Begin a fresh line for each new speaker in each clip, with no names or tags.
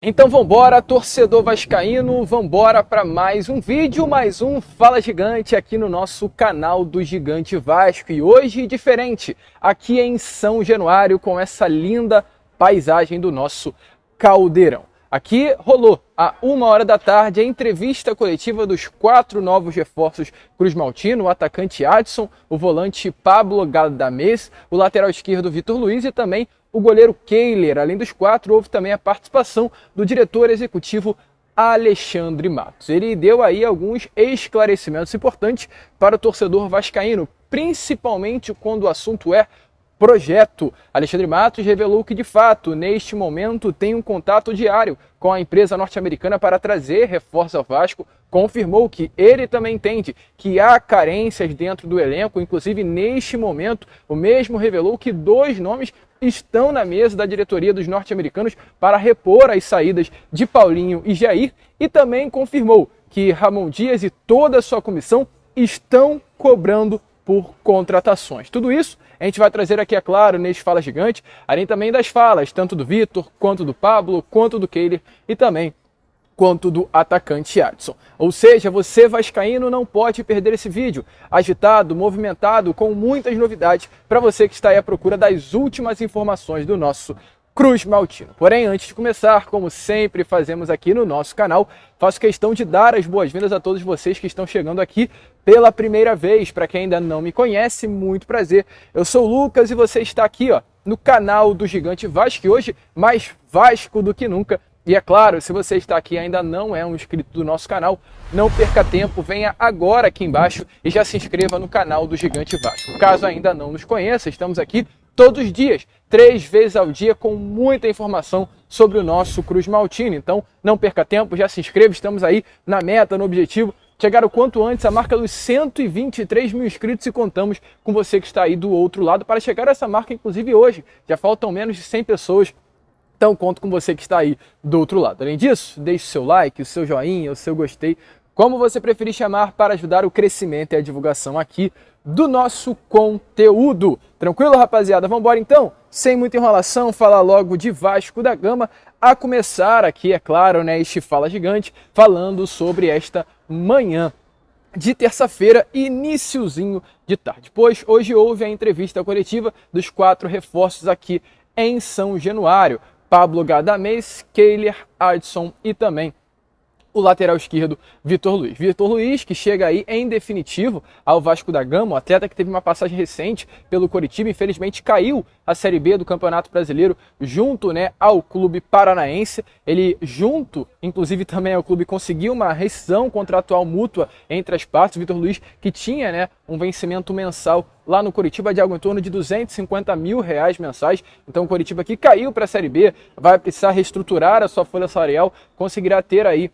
Então vambora, torcedor vascaíno, vambora para mais um vídeo, mais um Fala Gigante aqui no nosso canal do Gigante Vasco. E hoje diferente, aqui em São Januário com essa linda paisagem do nosso caldeirão. Aqui rolou, à 1h da tarde, a entrevista coletiva dos 4 novos reforços cruzmaltino, o atacante Adson, o volante Pablo Galdamez, o lateral esquerdo Vitor Luiz e também o goleiro Kehler. Além dos 4, houve também a participação do diretor executivo Alexandre Matos. Ele deu aí alguns esclarecimentos importantes para o torcedor vascaíno, principalmente quando o assunto é projeto. Alexandre Matos revelou que, de fato, neste momento tem um contato diário com a empresa norte-americana para trazer reforços ao Vasco. Confirmou que ele também entende que há carências dentro do elenco, inclusive neste momento o mesmo revelou que 2 nomes estão na mesa da diretoria dos norte-americanos para repor as saídas de Paulinho e Jair, e também confirmou que Ramon Dias e toda a sua comissão estão cobrando por contratações. Tudo isso a gente vai trazer aqui, é claro, neste Fala Gigante, além também das falas, tanto do Vitor, quanto do Pablo, quanto do Kehler e também quanto do atacante Adson. Ou seja, você vascaíno não pode perder esse vídeo, agitado, movimentado, com muitas novidades para você que está aí à procura das últimas informações do nosso cruzmaltino. Porém, antes de começar, como sempre fazemos aqui no nosso canal, faço questão de dar as boas-vindas a todos vocês que estão chegando aqui pela primeira vez. Para quem ainda não me conhece, muito prazer. Eu sou o Lucas e você está aqui, no canal do Gigante Vasco, e hoje mais Vasco do que nunca. E é claro, se você está aqui e ainda não é um inscrito do nosso canal, não perca tempo, venha agora aqui embaixo e já se inscreva no canal do Gigante Vasco. Caso ainda não nos conheça, estamos aqui todos os dias, 3 vezes ao dia, com muita informação sobre o nosso cruzmaltino. Então não perca tempo, já se inscreva, estamos aí na meta, no objetivo, chegar o quanto antes à marca dos 123 mil inscritos e contamos com você que está aí do outro lado para chegar a essa marca, inclusive hoje. Já faltam menos de 100 pessoas. Então conto com você que está aí do outro lado. Além disso, deixe o seu like, o seu joinha, o seu gostei, como você preferir chamar, para ajudar o crescimento e a divulgação aqui do nosso conteúdo. Tranquilo, rapaziada? Vamos embora então? Sem muita enrolação, falar logo de Vasco da Gama, a começar aqui, é claro, este Fala Gigante, falando sobre esta manhã de terça-feira, iniciozinho de tarde. Pois hoje houve a entrevista coletiva dos 4 reforços aqui em São Januário. Pablo Galdamez, Kehler, Adson e também o lateral esquerdo Vitor Luiz. Vitor Luiz, que chega aí em definitivo ao Vasco da Gama, o atleta que teve uma passagem recente pelo Coritiba, infelizmente caiu a Série B do Campeonato Brasileiro junto ao clube paranaense. Ele junto, inclusive também ao clube, conseguiu uma rescisão contratual mútua entre as partes. Vitor Luiz, que tinha um vencimento mensal lá no Coritiba de algo em torno de R$250 mil mensais. Então o Coritiba, que caiu para a Série B, vai precisar reestruturar a sua folha salarial, conseguirá ter aí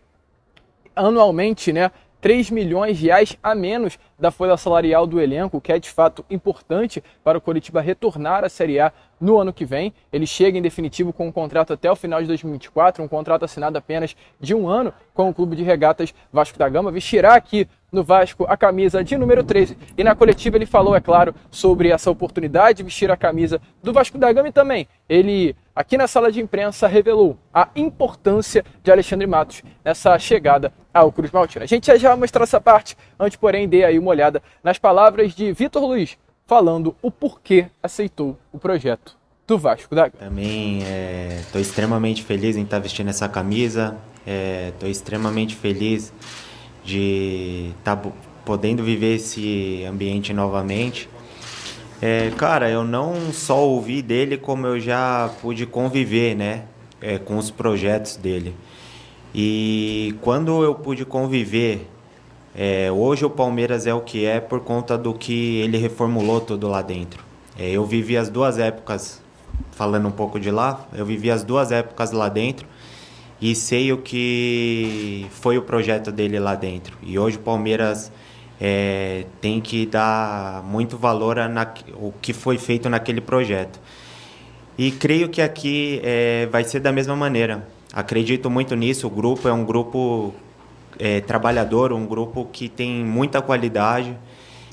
anualmente, R$3 milhões a menos da folha salarial do elenco, que é de fato importante para o Coritiba retornar à Série A no ano que vem. Ele chega em definitivo com um contrato até o final de 2024, um contrato assinado apenas de 1 ano com o Clube de Regatas Vasco da Gama. Vestirá aqui no Vasco a camisa de número 13. E na coletiva ele falou, é claro, sobre essa oportunidade de vestir a camisa do Vasco da Gama, e também ele, aqui na sala de imprensa, revelou a importância de Alexandre Matos nessa chegada ao cruzmaltino. A gente já vai mostrar essa parte, antes porém dê aí uma olhada nas palavras de Vitor Luiz, falando o porquê aceitou o projeto do Vasco da Gama.
Também estou extremamente feliz em estar vestindo essa camisa, estou extremamente feliz de estar podendo viver esse ambiente novamente. Cara, eu não só ouvi dele, como eu já pude conviver, com os projetos dele. E quando eu pude conviver, hoje o Palmeiras é o que é por conta do que ele reformulou tudo lá dentro. Eu vivi as 2 épocas, falando um pouco de lá, eu vivi as 2 épocas lá dentro e sei o que foi o projeto dele lá dentro. E hoje o Palmeiras tem que dar muito valor ao que foi feito naquele projeto. E creio que aqui vai ser da mesma maneira. Acredito muito nisso. O grupo é um grupo trabalhador, um grupo que tem muita qualidade.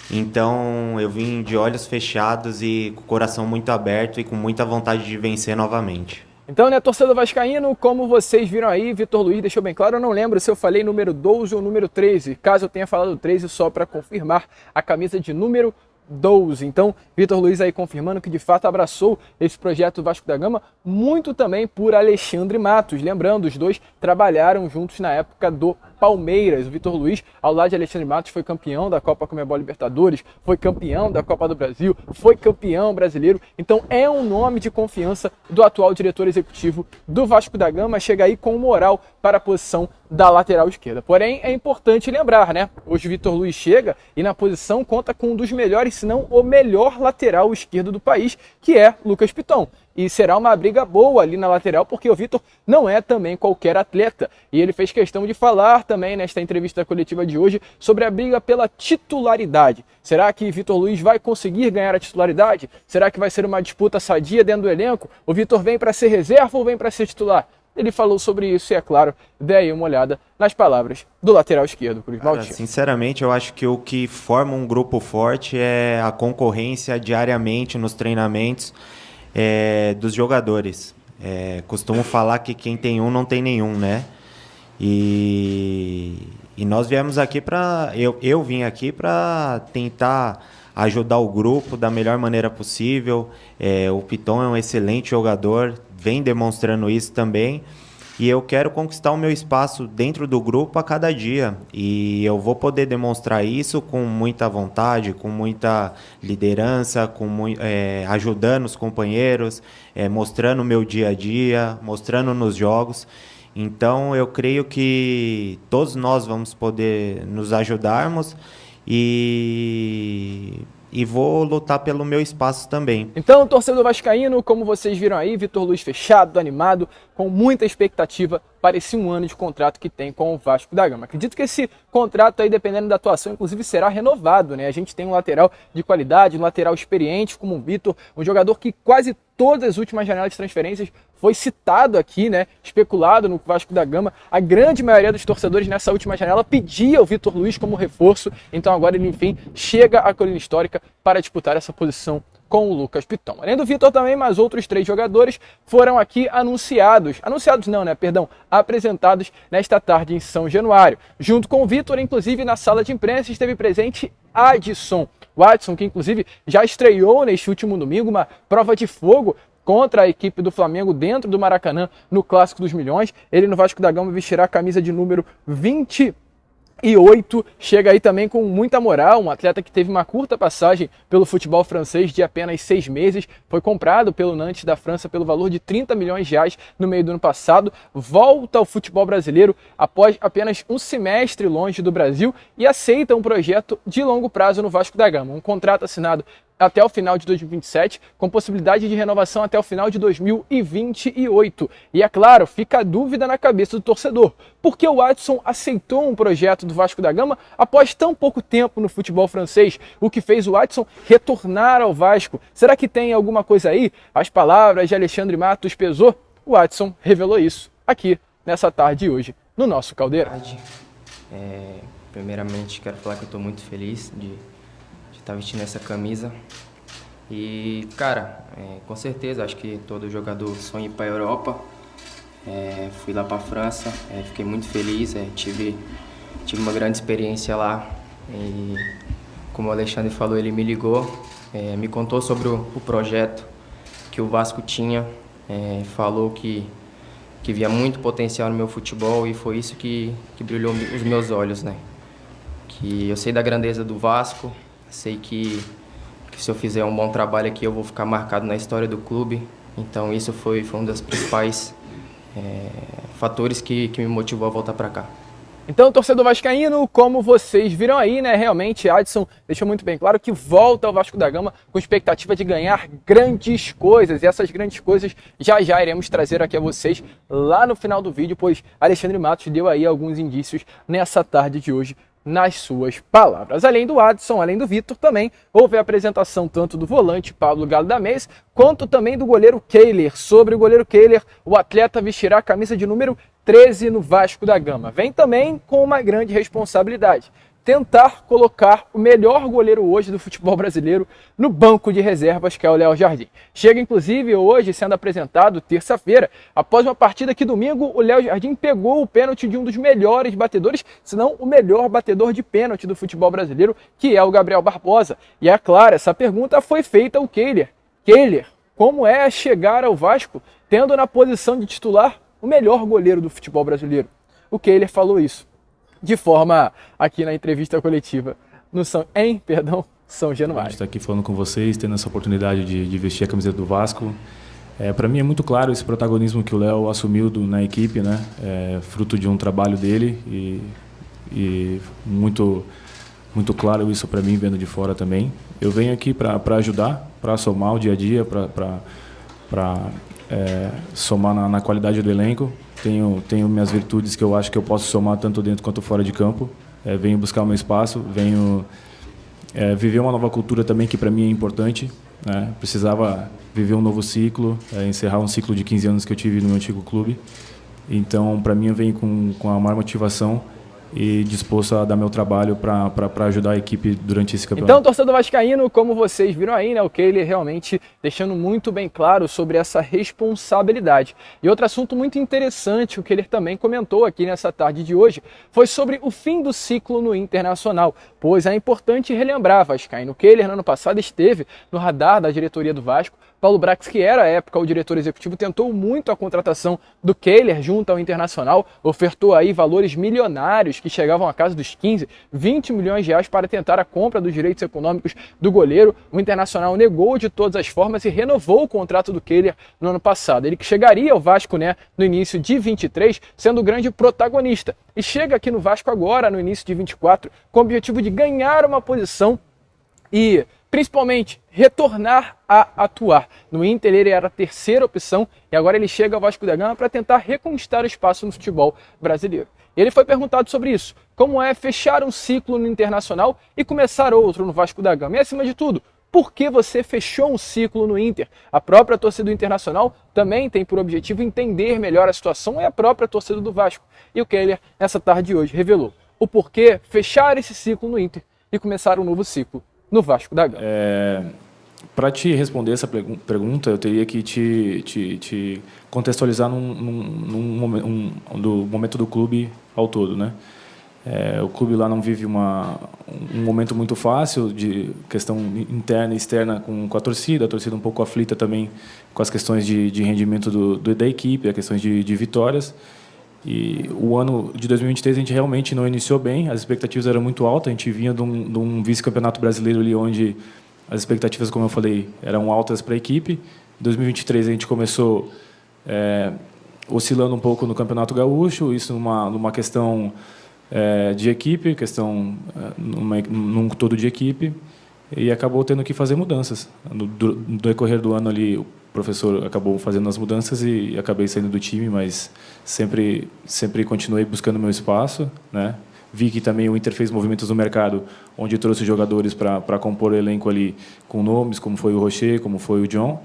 Então eu vim de olhos fechados e com o coração muito aberto e com muita vontade de vencer novamente.
Então, né, torcedor vascaíno, como vocês viram aí, Vitor Luiz deixou bem claro, eu não lembro se eu falei número 12 ou número 13, caso eu tenha falado 13, só para confirmar, a camisa de número 12. Então, Vitor Luiz aí confirmando que de fato abraçou esse projeto Vasco da Gama, muito também por Alexandre Matos. Lembrando, os dois trabalharam juntos na época do Palmeiras. O Vitor Luiz, ao lado de Alexandre Matos, foi campeão da Copa Conmebol Libertadores, foi campeão da Copa do Brasil, foi campeão brasileiro. Então é um nome de confiança do atual diretor executivo do Vasco da Gama. Chega aí com moral para a posição da lateral esquerda. Porém, é importante lembrar, né? Hoje o Vitor Luiz chega e na posição conta com um dos melhores, se não o melhor lateral esquerdo do país, que é Lucas Piton. E será uma briga boa ali na lateral, porque o Vitor não é também qualquer atleta. E ele fez questão de falar também nesta entrevista coletiva de hoje sobre a briga pela titularidade. Será que Vitor Luiz vai conseguir ganhar a titularidade? Será que vai ser uma disputa sadia dentro do elenco? O Vitor vem para ser reserva ou vem para ser titular? Ele falou sobre isso e, é claro, dê aí uma olhada nas palavras do lateral esquerdo, Cruz Maltino.
Sinceramente, eu acho que o que forma um grupo forte é a concorrência diariamente nos treinamentos dos jogadores. Costumo falar que quem tem um não tem nenhum, né? E nós viemos aqui para... Eu vim aqui para tentar ajudar o grupo da melhor maneira possível. O Piton é um excelente jogador, vem demonstrando isso também. E eu quero conquistar o meu espaço dentro do grupo a cada dia. E eu vou poder demonstrar isso com muita vontade, com muita liderança, ajudando os companheiros, mostrando o meu dia a dia, mostrando nos jogos. Então eu creio que todos nós vamos poder nos ajudarmos e vou lutar pelo meu espaço também.
Então, torcedor vascaíno, como vocês viram aí, Vitor Luiz fechado, animado, com muita expectativa para esse 1 ano de contrato que tem com o Vasco da Gama. Acredito que esse contrato aí, dependendo da atuação, inclusive será renovado, né? A gente tem um lateral de qualidade, um lateral experiente como o Vitor, um jogador que quase todas as últimas janelas de transferências foi citado aqui, né? Especulado no Vasco da Gama. A grande maioria dos torcedores nessa última janela pedia o Vitor Luiz como reforço, então agora ele, enfim, chega à colina histórica para disputar essa posição com o Lucas Piton. Além do Vitor também, mais outros 3 jogadores foram aqui apresentados nesta tarde em São Januário. Junto com o Vitor, inclusive, na sala de imprensa esteve presente Adson. O Adson, que inclusive já estreou neste último domingo uma prova de fogo contra a equipe do Flamengo dentro do Maracanã no Clássico dos Milhões. Ele no Vasco da Gama vestirá a camisa de número 28, chega aí também com muita moral, um atleta que teve uma curta passagem pelo futebol francês de apenas 6 meses, foi comprado pelo Nantes da França pelo valor de 30 milhões de reais no meio do ano passado, volta ao futebol brasileiro após apenas um semestre longe do Brasil e aceita um projeto de longo prazo no Vasco da Gama, um contrato assinado até o final de 2027, com possibilidade de renovação até o final de 2028. E é claro, fica a dúvida na cabeça do torcedor. Por que o Adson aceitou um projeto do Vasco da Gama após tão pouco tempo no futebol francês? O que fez o Adson retornar ao Vasco? Será que tem alguma coisa aí? As palavras de Alexandre Matos pesou? O Adson revelou isso aqui nessa tarde de hoje no nosso Caldeira.
Primeiramente, quero falar que eu estou muito feliz de estar vestindo essa camisa. E, cara, com certeza, acho que todo jogador sonha ir para a Europa. Fui lá para a França, fiquei muito feliz, tive uma grande experiência lá. E, como o Alexandre falou, ele me ligou, me contou sobre o projeto que o Vasco tinha, falou que via muito potencial no meu futebol e foi isso que brilhou os meus olhos, né? Que eu sei da grandeza do Vasco, sei que se eu fizer um bom trabalho aqui eu vou ficar marcado na história do clube. Então isso foi um dos principais fatores que me motivou a voltar para cá.
Então, torcedor vascaíno, como vocês viram aí, né, realmente Adson deixou muito bem claro que volta ao Vasco da Gama com expectativa de ganhar grandes coisas. E essas grandes coisas já iremos trazer aqui a vocês lá no final do vídeo, pois Alexandre Matos deu aí alguns indícios nessa tarde de hoje nas suas palavras. Além do Adson, além do Vitor, também houve a apresentação tanto do volante Pablo Galo da Mesa, quanto também do goleiro Kehler. Sobre o goleiro Kehler, o atleta vestirá a camisa de número 13 no Vasco da Gama. Vem também com uma grande responsabilidade. tentar colocar o melhor goleiro hoje do futebol brasileiro no banco de reservas, que é o Léo Jardim. Chega inclusive hoje sendo apresentado terça-feira, após uma partida que domingo o Léo Jardim pegou o pênalti de um dos melhores batedores, se não o melhor batedor de pênalti do futebol brasileiro, que é o Gabriel Barbosa. E é claro, essa pergunta foi feita ao Kehler. Kehler, como é chegar ao Vasco tendo na posição de titular o melhor goleiro do futebol brasileiro? O Kehler falou isso de forma aqui na entrevista coletiva no São Januário.
A gente está aqui falando com vocês, tendo essa oportunidade de vestir a camiseta do Vasco. Para mim é muito claro esse protagonismo que o Léo assumiu na equipe, né? Fruto de um trabalho dele e muito claro isso para mim, vendo de fora também. Eu venho aqui para ajudar, para somar o dia a dia, para somar na qualidade do elenco. Tenho minhas virtudes que eu acho que eu posso somar tanto dentro quanto fora de campo. Venho buscar o meu espaço, venho viver uma nova cultura também, que para mim é importante, né? Precisava viver um novo ciclo, encerrar um ciclo de 15 anos que eu tive no meu antigo clube. Então, para mim, eu venho com a maior motivação e disposto a dar meu trabalho para ajudar a equipe durante esse campeonato.
Então, torcedor vascaíno, como vocês viram aí, né, o Kehler realmente deixando muito bem claro sobre essa responsabilidade. E outro assunto muito interessante, o Kehler também comentou aqui nessa tarde de hoje, foi sobre o fim do ciclo no Internacional, pois é importante relembrar, vascaíno, o Kehler no ano passado esteve no radar da diretoria do Vasco. Paulo Brax, que era à época o diretor executivo, tentou muito a contratação do Kehler junto ao Internacional, ofertou aí valores milionários que chegavam à casa dos 15, 20 milhões de reais para tentar a compra dos direitos econômicos do goleiro. O Internacional negou de todas as formas e renovou o contrato do Kehler no ano passado. Ele que chegaria ao Vasco, né, no início de 23, sendo o grande protagonista. E chega aqui no Vasco agora, no início de 24, com o objetivo de ganhar uma posição e principalmente retornar a atuar. No Inter ele era a terceira opção e agora ele chega ao Vasco da Gama para tentar reconquistar o espaço no futebol brasileiro. Ele foi perguntado sobre isso, como é fechar um ciclo no Internacional e começar outro no Vasco da Gama. E acima de tudo, por que você fechou um ciclo no Inter? A própria torcida do Internacional também tem por objetivo entender melhor a situação e a própria torcida do Vasco. E o Kehler, nessa tarde de hoje, revelou o porquê fechar esse ciclo no Inter e começar um novo ciclo no Vasco da Gama.
Para te responder essa pergunta, eu teria que te contextualizar do momento do clube ao todo, né? O clube lá não vive um momento muito fácil de questão interna e externa com a torcida um pouco aflita também com as questões de rendimento da equipe, as questões de vitórias. E o ano de 2023 a gente realmente não iniciou bem, as expectativas eram muito altas, a gente vinha de um vice-campeonato brasileiro ali onde as expectativas, como eu falei, eram altas para a equipe. Em 2023 a gente começou oscilando um pouco no Campeonato Gaúcho, isso numa questão de equipe, num todo de equipe, e acabou tendo que fazer mudanças. No decorrer do ano ali, o professor acabou fazendo as mudanças e acabei saindo do time, mas sempre continuei buscando meu espaço, né? Vi que também o Inter fez movimentos no mercado, onde trouxe jogadores para compor o elenco ali com nomes, como foi o Rocher, como foi o John.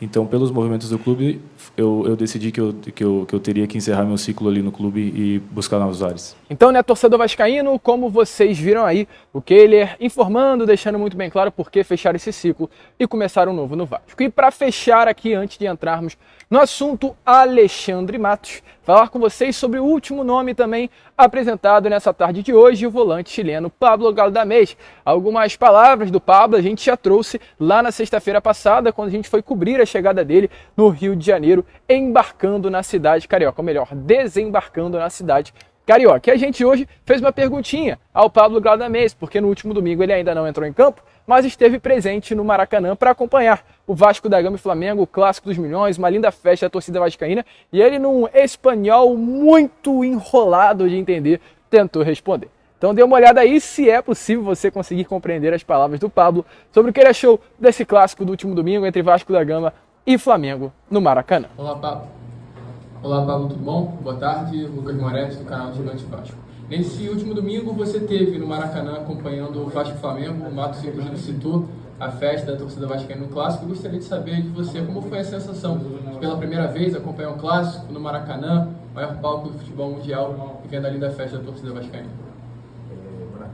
Então, pelos movimentos do clube, eu decidi que eu teria que encerrar meu ciclo ali no clube e buscar novos ares.
Então, né, torcedor vascaíno, como vocês viram aí, o Kehler informando, deixando muito bem claro por que fechar esse ciclo e começar um novo no Vasco. E para fechar aqui, antes de entrarmos no assunto Alexandre Matos, falar com vocês sobre o último nome também apresentado nessa tarde de hoje, o volante chileno Pablo Galdamés. Algumas palavras do Pablo a gente já trouxe lá na sexta-feira passada, quando a gente foi cobrir a chegada dele no Rio de Janeiro, embarcando na cidade carioca, ou melhor, desembarcando na cidade carioca. E a gente hoje fez uma perguntinha ao Pablo Galdamés, porque no último domingo ele ainda não entrou em campo, mas esteve presente no Maracanã para acompanhar o Vasco da Gama e Flamengo, o Clássico dos Milhões, uma linda festa da torcida vascaína, e ele, num espanhol muito enrolado de entender, tentou responder. Então dê uma olhada aí se é possível você conseguir compreender as palavras do Pablo sobre o que ele achou desse clássico do último domingo entre Vasco da Gama e Flamengo no Maracanã.
Olá, Pablo, tudo bom? Boa tarde, Lucas Moretti, do canal Gigante Vasco. Nesse último domingo você esteve no Maracanã acompanhando o Vasco e Flamengo, o Matos inclusive citou a festa da torcida vascaína no Clássico. Eu gostaria de saber de você como foi a sensação de pela primeira vez acompanhar um Clássico no Maracanã, maior palco do futebol mundial, e vendo ali da festa da torcida vascaína.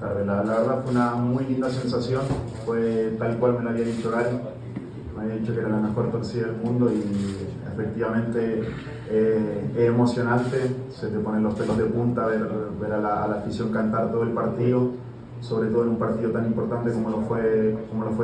tarde. La verdad fue una muy linda sensación, fue tal cual me lo había dicho Gary, me había dicho que era la mejor torcida del mundo y efectivamente es emocionante, se te ponen los pelos de punta ver a la afición cantar todo el partido, sobre todo en un partido tan importante como lo fue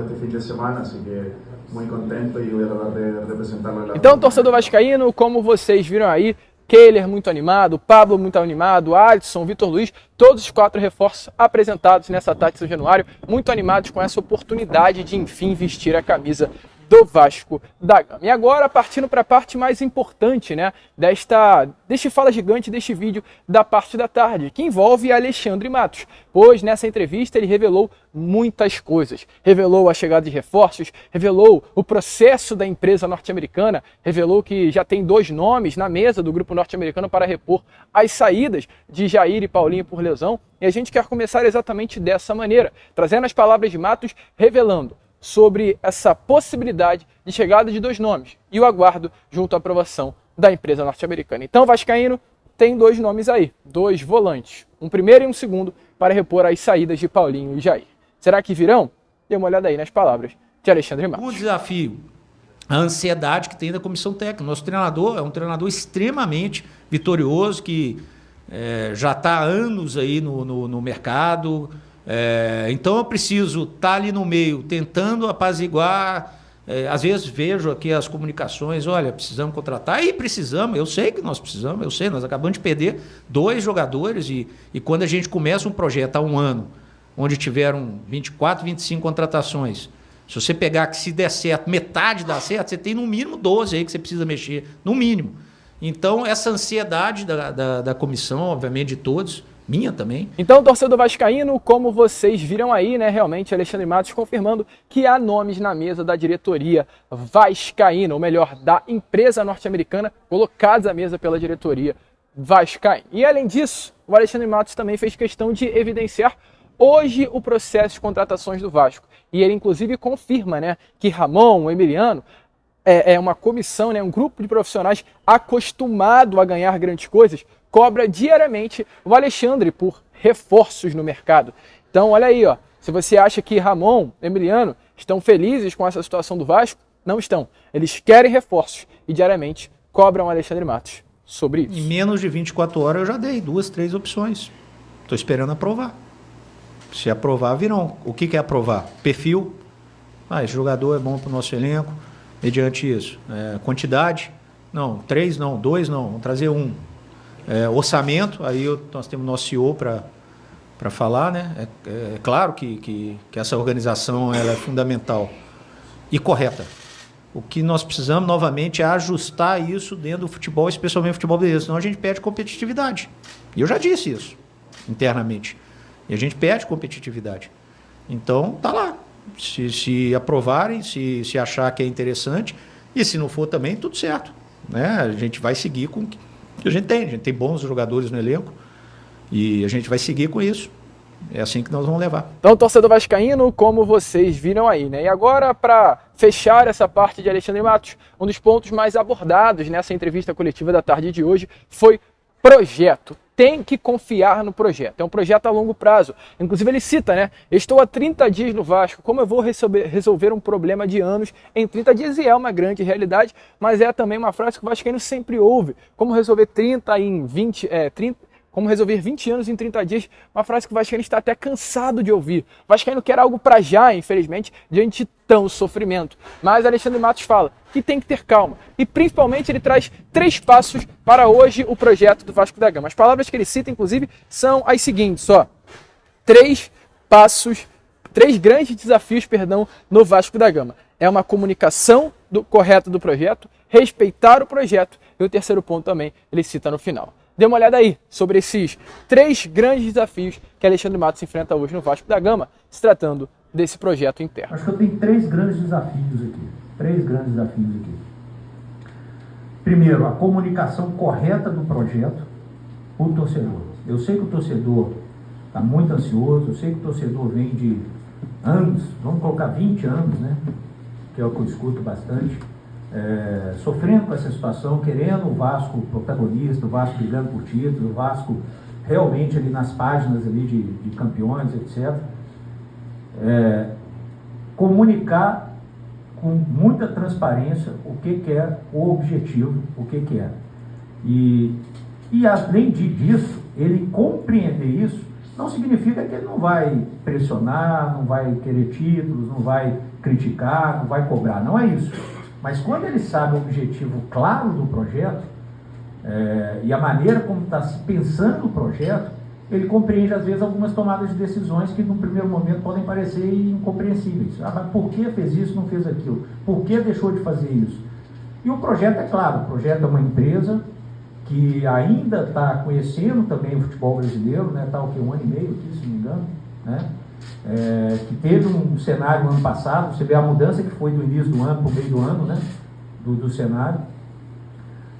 este fin de semana, así que muito contente e eu tratar de representá-lo.
Então, torcedor vascaíno, como vocês viram aí, Kehler muito animado, Pablo muito animado, Alisson, Vitor Luiz, todos os 4 reforços apresentados nessa Tati São Januário, muito animados com essa oportunidade de enfim vestir a camisa do Vasco da Gama. E agora, partindo para a parte mais importante, né, deste Fala Gigante, deste vídeo da parte da tarde, que envolve Alexandre Matos, pois nessa entrevista ele revelou muitas coisas. Revelou a chegada de reforços, revelou o processo da empresa norte-americana, revelou que já tem 2 nomes na mesa do grupo norte-americano para repor as saídas de Jair e Paulinho por lesão, e a gente quer começar exatamente dessa maneira, trazendo as palavras de Matos, revelando sobre essa possibilidade de chegada de 2 nomes e o aguardo junto à aprovação da empresa norte-americana. Então, vascaíno tem 2 nomes aí, 2 volantes, um primeiro e um segundo, para repor as saídas de Paulinho e Jair. Será que virão? Dê uma olhada aí nas palavras de Alexandre Matos.
O desafio, a ansiedade que tem da comissão técnica. Nosso treinador é um treinador extremamente vitorioso, que já está há anos aí no mercado. Então eu preciso estar ali no meio, tentando apaziguar. Às vezes vejo aqui as comunicações, olha, precisamos contratar, e precisamos, eu sei que nós precisamos, eu sei, nós acabamos de perder 2 jogadores, e quando a gente começa um projeto há um ano, onde tiveram 24, 25 contratações, se você pegar que se der certo, metade dá certo, você tem no mínimo 12 aí que você precisa mexer, no mínimo. Então essa ansiedade da comissão, obviamente de todos, minha também.
Então, torcedor vascaíno, como vocês viram aí, né, realmente Alexandre Matos confirmando que há nomes na mesa da diretoria vascaína, ou melhor, da empresa norte-americana, colocados à mesa pela diretoria vascaína. E além disso, o Alexandre Matos também fez questão de evidenciar hoje o processo de contratações do Vasco. E ele inclusive confirma, né, que Ramon, o Emiliano, é uma comissão, né, um grupo de profissionais acostumado a ganhar grandes coisas, cobra diariamente o Alexandre por reforços no mercado. Então, olha aí, ó, se você acha que Ramon, Emiliano estão felizes com essa situação do Vasco, não estão. Eles querem reforços e diariamente cobram o Alexandre Matos sobre isso.
Em menos de 24 horas eu já dei 2, 3 opções. Estou esperando aprovar. Se aprovar, virão. O que é aprovar? Perfil. Esse jogador é bom para o nosso elenco, mediante isso. Quantidade? Não. 3 não. 2 não. Vamos trazer 1. Orçamento, aí nós temos nosso CEO para falar, né? É claro que essa organização ela é fundamental e correta. O que nós precisamos, novamente, é ajustar isso dentro do futebol, especialmente o futebol brasileiro, senão a gente perde competitividade. E eu já disse isso internamente. E a gente perde competitividade. Então, tá lá. Se aprovarem, se achar que é interessante, e se não for também, tudo certo. Né? A gente vai seguir com o que a gente tem bons jogadores no elenco e a gente vai seguir com isso. É assim que nós vamos levar.
Então, torcedor vascaíno, como vocês viram aí, né? E agora, para fechar essa parte de Alexandre Matos, um dos pontos mais abordados nessa entrevista coletiva da tarde de hoje foi projeto. Tem que confiar no projeto. É um projeto a longo prazo. Inclusive ele cita, né? Estou há 30 dias no Vasco. Como eu vou resolver um problema de anos em 30 dias? E é uma grande realidade, mas é também uma frase que o vascaíno sempre ouve. Como resolver 30 em 20... Como resolver 20 anos em 30 dias, uma frase que o vascaíno está até cansado de ouvir. O vascaíno quer algo para já, infelizmente, diante de tão sofrimento. Mas Alexandre Matos fala que tem que ter calma. E principalmente ele traz 3 passos para hoje o projeto do Vasco da Gama. As palavras que ele cita, inclusive, são as seguintes, ó. 3 grandes desafios, no Vasco da Gama. É uma comunicação correta do projeto, respeitar o projeto e o terceiro ponto também ele cita no final. Dê uma olhada aí sobre esses 3 grandes desafios que Alexandre Matos enfrenta hoje no Vasco da Gama, se tratando desse projeto interno.
Acho que eu tenho 3 grandes desafios aqui. 3 grandes desafios aqui. Primeiro, a comunicação correta do projeto com o torcedor. Eu sei que o torcedor está muito ansioso, eu sei que o torcedor vem de anos, vamos colocar 20 anos, né? Que é o que eu escuto bastante. Sofrendo com essa situação, querendo o Vasco protagonista, o Vasco brigando por título, o Vasco realmente ali nas páginas ali de campeões, etc. Comunicar com muita transparência o que é o objetivo, o que é. E além disso, ele compreender isso, não significa que ele não vai pressionar, não vai querer títulos, não vai criticar, não vai cobrar, não é isso. Mas quando ele sabe o objetivo claro do projeto, e a maneira como está se pensando o projeto, ele compreende às vezes algumas tomadas de decisões que no primeiro momento podem parecer incompreensíveis. Mas por que fez isso, não fez aquilo? Por que deixou de fazer isso? E o projeto é claro, o projeto é uma empresa que ainda está conhecendo também o futebol brasileiro, né? Está o que, 1 ano e meio aqui, se não me engano, né? Que teve um cenário no ano passado, você vê a mudança que foi do início do ano para o meio do ano, né? do cenário.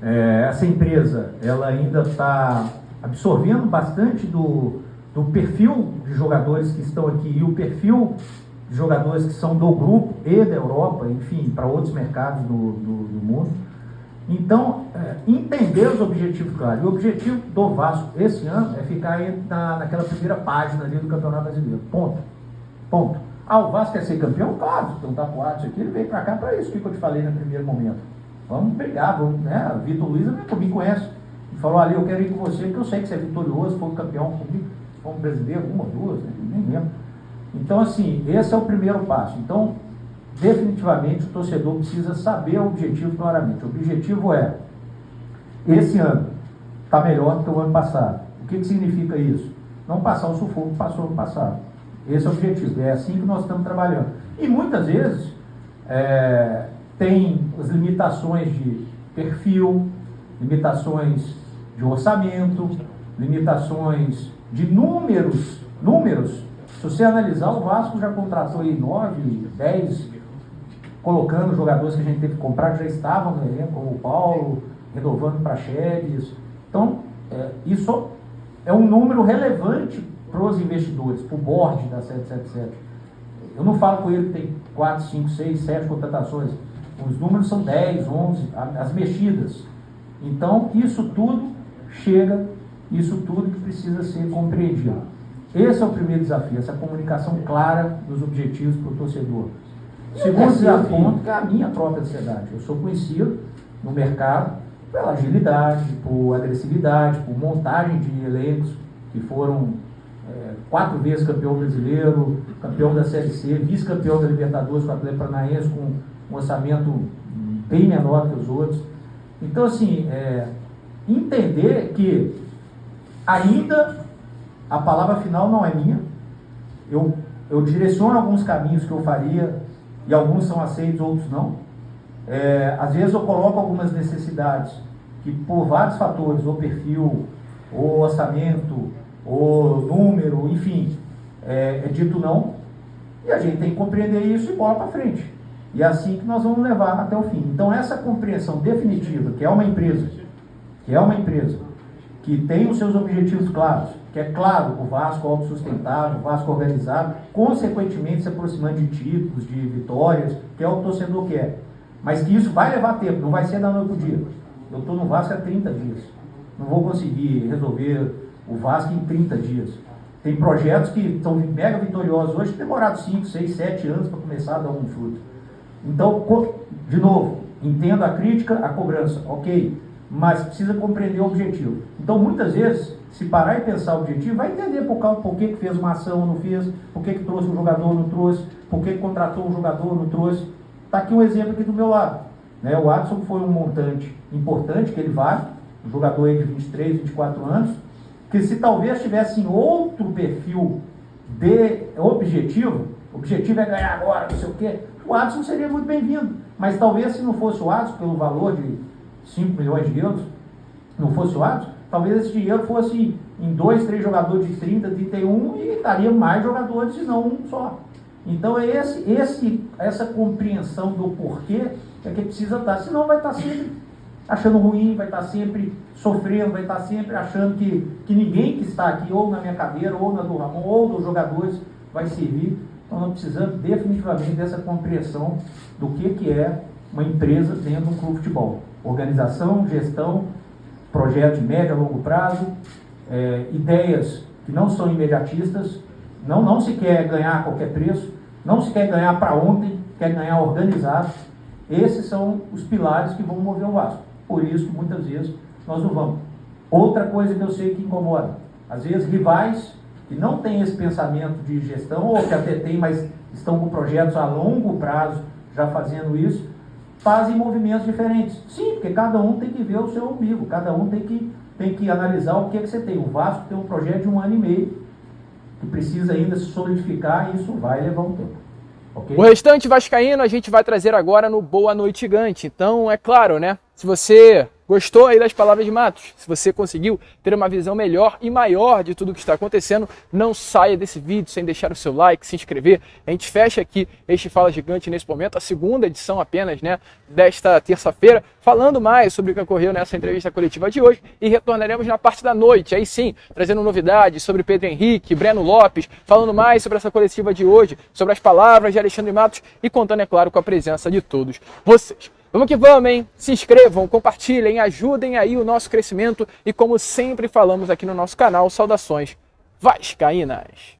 Essa empresa, ela ainda está absorvendo bastante do perfil de jogadores que estão aqui e o perfil de jogadores que são do grupo e da Europa, enfim, para outros mercados do mundo. Então, entender os objetivos claros. E o objetivo do Vasco esse ano é ficar aí naquela primeira página ali do Campeonato Brasileiro. Ponto. O Vasco quer ser campeão? Claro, se perguntar pro Watson aqui, ele veio para cá para isso que eu te falei no primeiro momento. Vamos brigar, né? O Vitor Luiz me conhece. Ele falou, ali, eu quero ir com você, porque eu sei que você é vitorioso, foi campeão comigo, como brasileiro, 1 ou 2, né? Nem lembro. Então, assim, esse é o primeiro passo. Então, definitivamente, o torcedor precisa saber o objetivo claramente. O objetivo é, esse ano, está melhor do que o ano passado. O que significa isso? Não passar o sufoco que passou no passado. Esse é o objetivo. É assim que nós estamos trabalhando. E muitas vezes, tem as limitações de perfil, limitações de orçamento, limitações de números. Se você analisar, o Vasco já contratou aí 9, 10, colocando jogadores que a gente teve que comprar, que já estavam no elenco, como o Paulo, renovando para Cheves. Então, isso é um número relevante para os investidores, para o board da 777. Eu não falo com ele que tem 4, 5, 6, 7 contratações. Os números são 10, 11, as mexidas. Então, isso tudo que precisa ser compreendido. Esse é o primeiro desafio, essa comunicação clara dos objetivos para o torcedor. O segundo desafio é a minha própria ansiedade. Eu sou conhecido no mercado pela agilidade, por agressividade, por montagem de elencos que foram 4 vezes campeão brasileiro, campeão da Série C, vice-campeão da Libertadores com o Atlético Paranaense, com um orçamento bem menor que os outros. Então, assim, entender que ainda a palavra final não é minha. Eu direciono alguns caminhos que eu faria e alguns são aceitos, outros não. Às vezes eu coloco algumas necessidades que por vários fatores, ou perfil, ou orçamento, ou número, enfim, é dito não. E a gente tem que compreender isso e bola para frente. E é assim que nós vamos levar até o fim. Então essa compreensão definitiva, que é uma empresa que tem os seus objetivos claros, que é claro, o Vasco autossustentável, o Vasco organizado, consequentemente se aproximando de títulos, de vitórias, que é o torcedor quer. Mas que isso vai levar tempo, não vai ser da noite para o dia. Eu estou no Vasco há 30 dias. Não vou conseguir resolver o Vasco em 30 dias. Tem projetos que estão mega vitoriosos hoje, que demoraram 5, 6, 7 anos para começar a dar um fruto. Então, de novo, entendo a crítica, a cobrança, ok, mas precisa compreender o objetivo. Então, muitas vezes, se parar e pensar o objetivo, vai entender por que fez uma ação ou não fez, por que trouxe um jogador ou não trouxe, por que contratou um jogador ou não trouxe. Está aqui um exemplo aqui do meu lado. Né? O Adson foi um montante importante, que ele vale, um jogador aí de 23, 24 anos, que se talvez tivesse em outro perfil de objetivo é ganhar agora, não sei o quê, o Adson seria muito bem-vindo. Mas talvez se não fosse o Adson, pelo valor de 5 milhões de euros, não fosse o Adson, talvez esse dinheiro fosse em 2, 3 jogadores de 30, 31 e daria mais jogadores e não um só. Então é essa compreensão do porquê é que precisa estar, senão vai estar sempre achando ruim, vai estar sempre sofrendo, vai estar sempre achando que ninguém que está aqui, ou na minha cadeira, ou na do Ramon, ou dos jogadores, vai servir. Então nós precisamos definitivamente dessa compreensão do que é uma empresa dentro de um clube de futebol. Organização, gestão, projeto de médio a longo prazo ideias que não são imediatistas, não se quer ganhar a qualquer preço, não se quer ganhar para ontem, quer ganhar organizado. Esses são os pilares que vão mover o Vasco. Por isso, muitas vezes, nós não vamos. Outra coisa que eu sei que incomoda, às vezes rivais que não têm esse pensamento de gestão, ou que até têm, mas estão com projetos a longo prazo já fazendo isso, fazem movimentos diferentes. Sim, porque cada um tem que ver o seu umbigo, cada um tem que analisar o que você tem. O Vasco tem um projeto de 1 ano e meio, que precisa ainda se solidificar, e isso vai levar um tempo. Okay?
O restante vascaíno a gente vai trazer agora no Boa Noite Gigante. Então, é claro, né? Se você gostou aí das palavras de Matos, se você conseguiu ter uma visão melhor e maior de tudo que está acontecendo, não saia desse vídeo sem deixar o seu like, se inscrever. A gente fecha aqui este Fala Gigante nesse momento, a segunda edição apenas, né, desta terça-feira, falando mais sobre o que ocorreu nessa entrevista coletiva de hoje, e retornaremos na parte da noite, aí sim, trazendo novidades sobre Pedro Henrique, Breno Lopes, falando mais sobre essa coletiva de hoje, sobre as palavras de Alexandre Matos e contando, é claro, com a presença de todos vocês. Vamos que vamos, hein? Se inscrevam, compartilhem, ajudem aí o nosso crescimento e, como sempre falamos aqui no nosso canal, saudações vascaínas!